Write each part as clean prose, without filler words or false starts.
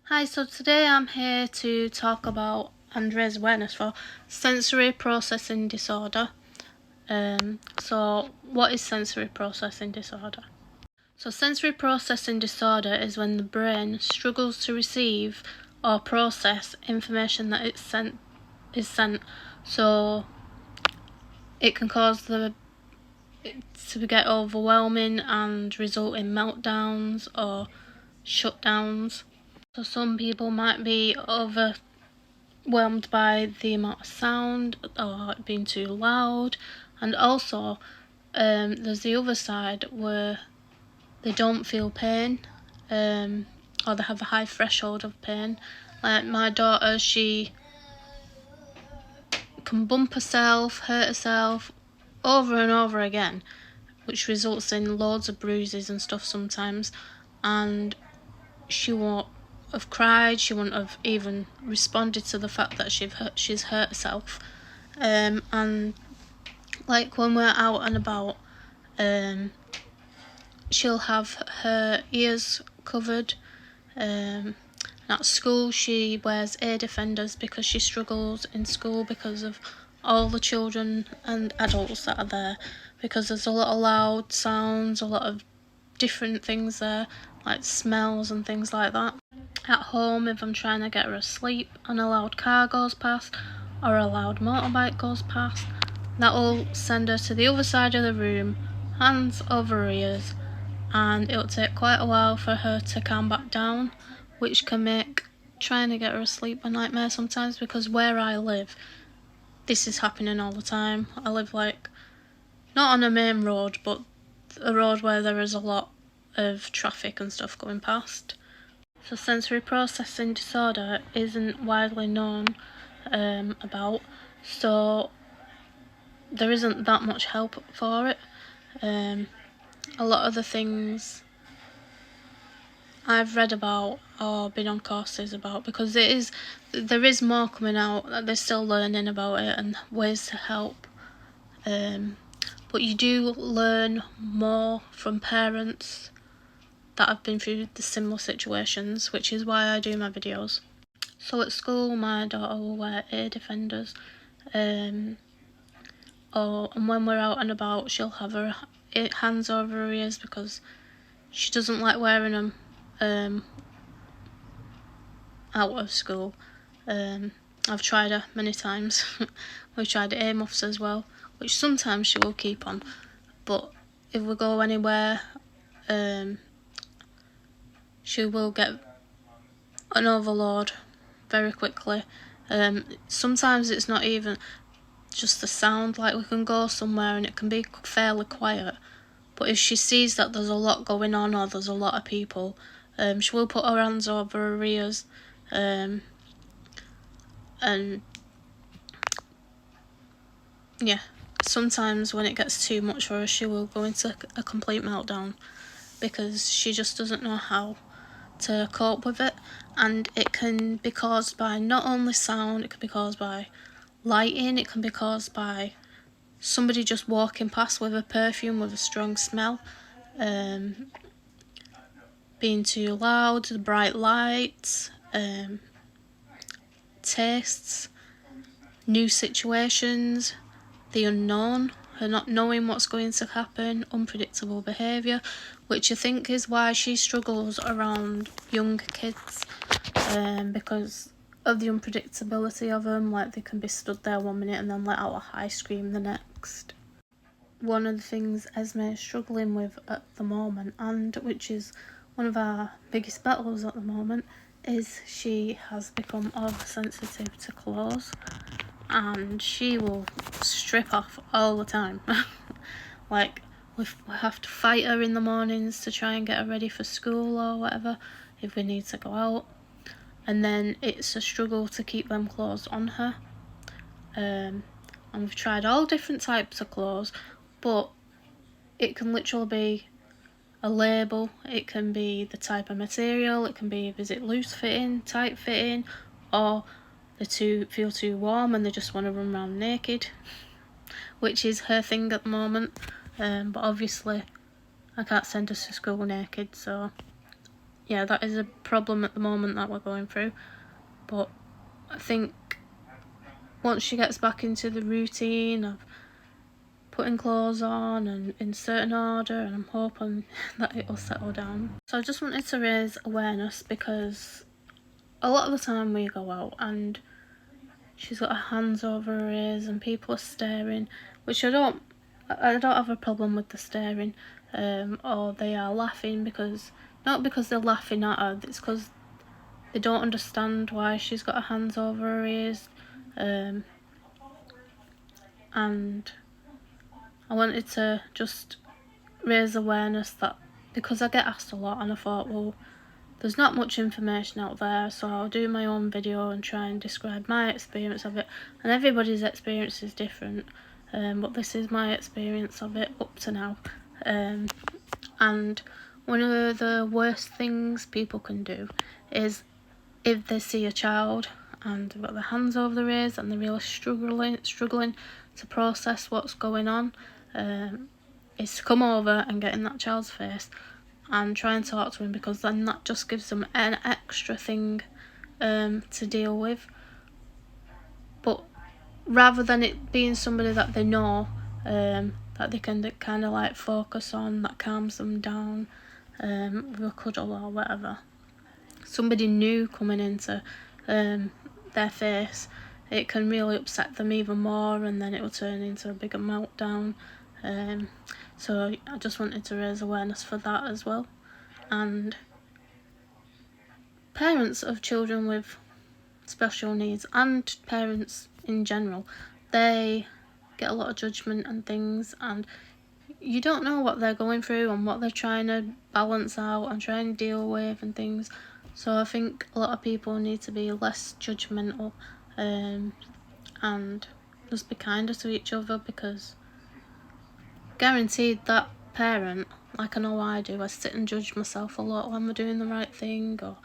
Hi, so today I'm here to talk about and raise awareness for sensory processing disorder. So what is sensory processing disorder? So sensory processing disorder is when the brain struggles to receive or process information that is sent. So it can cause it to get overwhelming and result in meltdowns or shutdowns. So some people might be overwhelmed by the amount of sound or it being too loud, and also there's the other side where they don't feel pain, or they have a high threshold of pain. Like my daughter, she can bump herself, hurt herself over and over again, which results in loads of bruises and stuff sometimes, and she won't have cried, she wouldn't have even responded to the fact that she's hurt herself. And like when we're out and about, she'll have her ears covered. At school she wears ear defenders because she struggles in school because of all the children and adults that are there, because there's a lot of loud sounds, a lot of different things there, like smells and things like that. At home, if I'm trying to get her asleep and a loud car goes past or a loud motorbike goes past, that'll send her to the other side of the room, hands over her ears, and it'll take quite a while for her to calm back down, which can make trying to get her asleep a nightmare sometimes, because where I live, this is happening all the time. I live like not on a main road, but a road where there is a lot of traffic and stuff going past. So sensory processing disorder isn't widely known about, so there isn't that much help for it. A lot of the things I've read about or been on courses about, because there is more coming out, that they're still learning about it and ways to help. But you do learn more from parents that have been through the similar situations, which is why I do my videos. So at school, my daughter will wear ear defenders, and when we're out and about, she'll have her hands over her ears because she doesn't like wearing them out of school. I've tried her many times. We've tried earmuffs as well, which sometimes she will keep on, but if we go anywhere, she will get an overload very quickly. Sometimes it's not even just the sound, like we can go somewhere and it can be fairly quiet, but if she sees that there's a lot going on or there's a lot of people, she will put her hands over her ears, and yeah, sometimes when it gets too much for her, she will go into a complete meltdown because she just doesn't know how to cope with it. And it can be caused by not only sound, it can be caused by lighting, it can be caused by somebody just walking past with a perfume with a strong smell, being too loud, the bright lights, tastes, new situations, the unknown, her not knowing what's going to happen, unpredictable behaviour, which I think is why she struggles around young kids, because of the unpredictability of them. Like, they can be stood there 1 minute and then let out a high scream the next. One of the things Esme is struggling with at the moment, and which is one of our biggest battles at the moment, is she has become oversensitive to clothes, and she will strip off all the time. Like, we have to fight her in the mornings to try and get her ready for school or whatever, if we need to go out, and then it's a struggle to keep them clothes on her. And we've tried all different types of clothes, but it can literally be a label, it can be the type of material, it can be, is it loose fitting, tight fitting, or they feel too warm and they just want to run around naked, which is her thing at the moment. But obviously I can't send her to school naked, so yeah, that is a problem at the moment that we're going through. But I think once she gets back into the routine of putting clothes on and in certain order, and I'm hoping that it will settle down. So I just wanted to raise awareness, because a lot of the time we go out and she's got her hands over her ears and people are staring, which I don't have a problem with the staring, or they are laughing, because not because they're laughing at her, it's because they don't understand why she's got her hands over her ears, and I wanted to just raise awareness that, because I get asked a lot, and I thought, well, there's not much information out there, so I'll do my own video and try and describe my experience of it, and everybody's experience is different, but this is my experience of it up to now. And one of the worst things people can do is, if they see a child and they've got their hands over their ears and they're really struggling to process what's going on, is to come over and get in that child's face and try and talk to him, because then that just gives them an extra thing to deal with. But rather than it being somebody that they know, that they can kind of like focus on, that calms them down, with a cuddle or whatever, somebody new coming into their face, it can really upset them even more, and then it will turn into a bigger meltdown. So I just wanted to raise awareness for that as well. And parents of children with special needs, and parents in general, they get a lot of judgment and things, and you don't know what they're going through and what they're trying to balance out and try and deal with and things. So I think a lot of people need to be less judgmental, and just be kinder to each other, because guaranteed that parent, like I know I do, I sit and judge myself a lot. Am I doing the right thing, or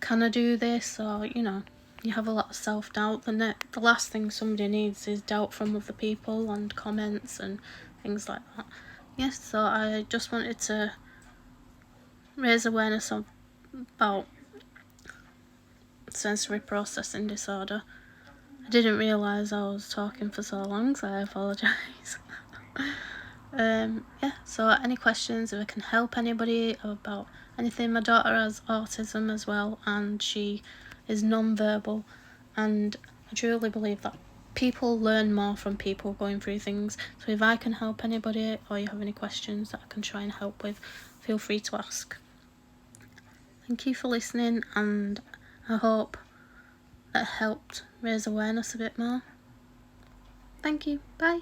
can I do this, or you have a lot of self-doubt. The last thing somebody needs is doubt from other people and comments and things like that. Yes, so I just wanted to raise awareness about sensory processing disorder. I didn't realise I was talking for so long, so I apologise. Yeah, so any questions, if I can help anybody about anything. My daughter has autism as well, and she is non-verbal, and I truly believe that people learn more from people going through things. So if I can help anybody, or you have any questions that I can try and help with, feel free to ask. Thank you for listening, and I hope that helped raise awareness a bit more. Thank you. Bye.